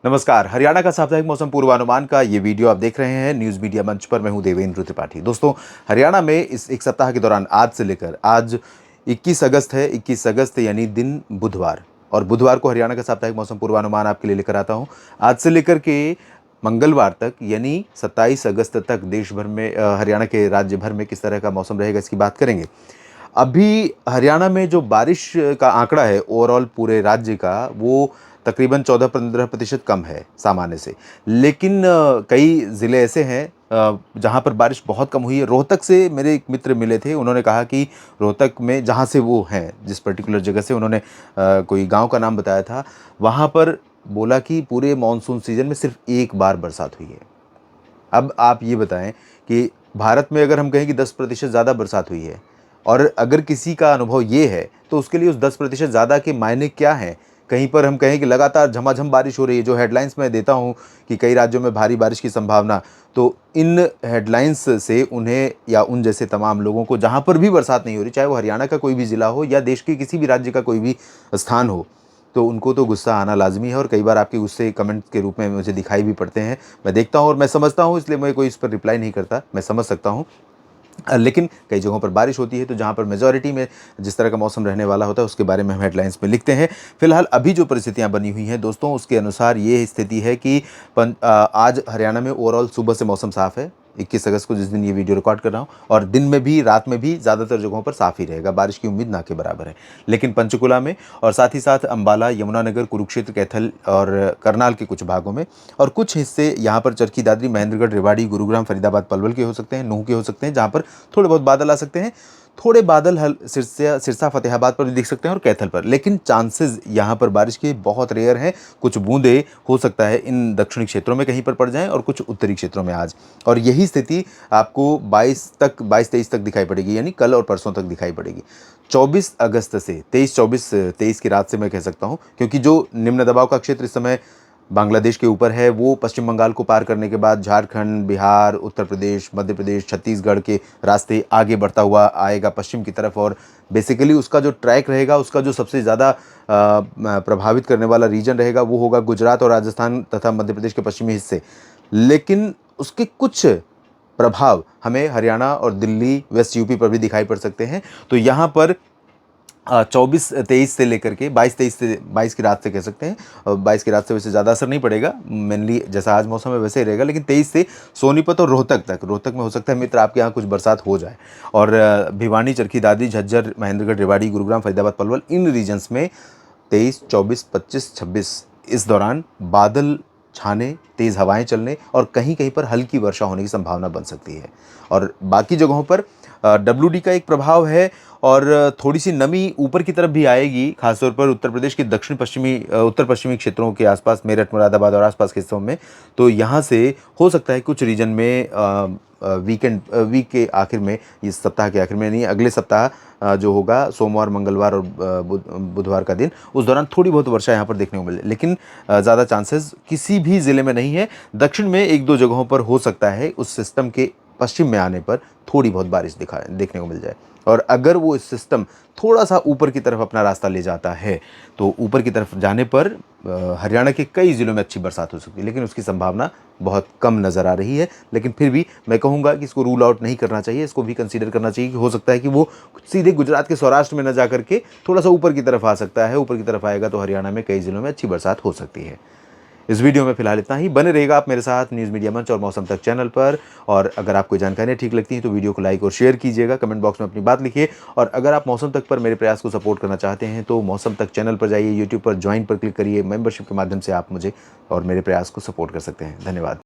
नमस्कार। हरियाणा का साप्ताहिक मौसम पूर्वानुमान का ये वीडियो आप देख रहे हैं न्यूज़ मीडिया मंच पर। मैं हूं देवेंद्र त्रिपाठी। दोस्तों, हरियाणा में इस एक सप्ताह के दौरान आज से लेकर आज 21 अगस्त है। 21 अगस्त यानी दिन बुधवार, और बुधवार को हरियाणा का साप्ताहिक मौसम पूर्वानुमान आपके लिए लेकर आता हूं। आज से लेकर के मंगलवार तक यानी 27 अगस्त तक देश भर में हरियाणा के राज्य भर में किस तरह का मौसम रहेगा इसकी बात करेंगे। अभी हरियाणा में जो बारिश का आंकड़ा है ओवरऑल पूरे राज्य का, वो तकरीबन 14-15% कम है सामान्य से। लेकिन कई ज़िले ऐसे हैं जहाँ पर बारिश बहुत कम हुई है। रोहतक से मेरे एक मित्र मिले थे, उन्होंने कहा कि रोहतक में जहाँ से वो हैं, जिस पर्टिकुलर जगह से उन्होंने कोई गांव का नाम बताया था, वहाँ पर बोला कि पूरे मानसून सीज़न में सिर्फ एक बार बरसात हुई है। अब आप ये बताएं कि भारत में अगर हम कहें कि 10% ज़्यादा बरसात हुई है, और अगर किसी का अनुभव ये है, तो उसके लिए उस 10% ज़्यादा के मायने क्या हैं? कहीं पर हम कहें कि लगातार झमाझम बारिश हो रही है, जो हेडलाइंस मैं देता हूँ कि कई राज्यों में भारी बारिश की संभावना, तो इन हेडलाइंस से उन्हें या उन जैसे तमाम लोगों को जहाँ पर भी बरसात नहीं हो रही, चाहे वो हरियाणा का कोई भी ज़िला हो या देश के किसी भी राज्य का कोई भी स्थान हो, तो उनको तो गुस्सा आना लाज़मी है। और कई बार आपके गुस्से कमेंट्स के रूप में मुझे दिखाई भी पड़ते हैं। मैं देखता हूँ और मैं समझता हूँ, इसलिए मैं कोई इस पर रिप्लाई नहीं करता, मैं समझ सकता हूँ। लेकिन कई जगहों पर बारिश होती है, तो जहाँ पर मेजॉरिटी में जिस तरह का मौसम रहने वाला होता है उसके बारे में हम हेडलाइंस में लिखते हैं। फिलहाल अभी जो परिस्थितियाँ बनी हुई हैं दोस्तों, उसके अनुसार ये स्थिति है कि आज हरियाणा में ओवरऑल सुबह से मौसम साफ़ है, 21 अगस्त को जिस दिन ये वीडियो रिकॉर्ड कर रहा हूँ, और दिन में भी रात में भी ज़्यादातर जगहों पर साफ़ ही रहेगा, बारिश की उम्मीद ना के बराबर है। लेकिन पंचकुला में और साथ ही साथ अंबाला, यमुनानगर, कुरुक्षेत्र, कैथल और करनाल के कुछ भागों में, और कुछ हिस्से यहाँ पर चरखी दादरी, महेंद्रगढ़, रेवाड़ी, गुरुग्राम, फरीदाबाद, पलवल के हो सकते हैं, नूंह के हो सकते हैं, जहाँ पर थोड़े बहुत बादल आ सकते हैं। थोड़े बादल सिरसा, फतेहाबाद पर भी दिख सकते हैं और कैथल पर। लेकिन चांसेस यहाँ पर बारिश के बहुत रेयर हैं। कुछ बूंदे हो सकता है इन दक्षिणी क्षेत्रों में कहीं पर पड़ जाएं और कुछ उत्तरी क्षेत्रों में आज। और यही स्थिति आपको 22-23 तक दिखाई पड़ेगी, यानी कल और परसों तक दिखाई पड़ेगी। 24 अगस्त से 23 की रात से मैं कह सकता हूँ, क्योंकि जो निम्न दबाव का क्षेत्र इस समय बांग्लादेश के ऊपर है, वो पश्चिम बंगाल को पार करने के बाद झारखंड, बिहार, उत्तर प्रदेश, मध्य प्रदेश, छत्तीसगढ़ के रास्ते आगे बढ़ता हुआ आएगा पश्चिम की तरफ। और बेसिकली उसका जो ट्रैक रहेगा, उसका जो सबसे ज़्यादा प्रभावित करने वाला रीजन रहेगा, वो होगा गुजरात और राजस्थान तथा मध्य प्रदेश के पश्चिमी हिस्से। लेकिन उसके कुछ प्रभाव हमें हरियाणा और दिल्ली, वेस्ट यूपी पर भी दिखाई पड़ सकते हैं। तो यहाँ पर 24-23 से लेकर के 22 की रात से कह सकते हैं, और 22 की रात से वैसे ज़्यादा असर नहीं पड़ेगा, मेनली जैसा आज मौसम है वैसे ही रहेगा। लेकिन 23 से सोनीपत और रोहतक तक, रोहतक में हो सकता है मित्र आपके यहाँ कुछ बरसात हो जाए। और भिवानी, चरखी दादरी, झज्जर, महेंद्रगढ़, रेवाड़ी, गुरुग्राम, फरीदाबाद, पलवल, इन रीजन्स में 23, 24, 25, 26 इस दौरान बादल छाने, तेज़ हवाएं चलने और कहीं कहीं पर हल्की वर्षा होने की संभावना बन सकती है। और बाकी जगहों पर WD का एक प्रभाव है, और थोड़ी सी नमी ऊपर की तरफ भी आएगी, खासतौर पर उत्तर प्रदेश के उत्तर पश्चिमी क्षेत्रों के आसपास, मेरठ, मुरादाबाद और आसपास के हिस्सों में। तो यहाँ से हो सकता है कुछ रीजन में वीक के आखिर में, इस सप्ताह के आखिर में नहीं, अगले सप्ताह जो होगा सोमवार, मंगलवार और बुधवार का दिन, उस दौरान थोड़ी बहुत वर्षा यहाँ पर देखने को मिले। लेकिन ज़्यादा चांसेस किसी भी ज़िले में नहीं है। दक्षिण में एक दो जगहों पर हो सकता है उस सिस्टम के पश्चिम में आने पर थोड़ी बहुत बारिश देखने को मिल जाए। और अगर वो इस सिस्टम थोड़ा सा ऊपर की तरफ अपना रास्ता ले जाता है, तो ऊपर की तरफ जाने पर हरियाणा के कई ज़िलों में अच्छी बरसात हो सकती है, लेकिन उसकी संभावना बहुत कम नज़र आ रही है। लेकिन फिर भी मैं कहूँगा कि इसको रूल आउट नहीं करना चाहिए, इसको भी कंसीडर करना चाहिए कि हो सकता है कि वो सीधे गुजरात के सौराष्ट्र में न जा करके थोड़ा सा ऊपर की तरफ आ सकता है। ऊपर की तरफ आएगा तो हरियाणा में कई ज़िलों में अच्छी बरसात हो सकती है। इस वीडियो में फिलहाल इतना ही। बने रहेगा आप मेरे साथ न्यूज़ मीडिया मंच और मौसम तक चैनल पर। और अगर आपको जानकारियाँ ठीक लगती हैं तो वीडियो को लाइक और शेयर कीजिएगा, कमेंट बॉक्स में अपनी बात लिखिए। और अगर आप मौसम तक पर मेरे प्रयास को सपोर्ट करना चाहते हैं तो मौसम तक चैनल पर जाइए, यूट्यूब पर ज्वाइन पर क्लिक करिए। मेंबरशिप के माध्यम से आप मुझे और मेरे प्रयास को सपोर्ट कर सकते हैं। धन्यवाद।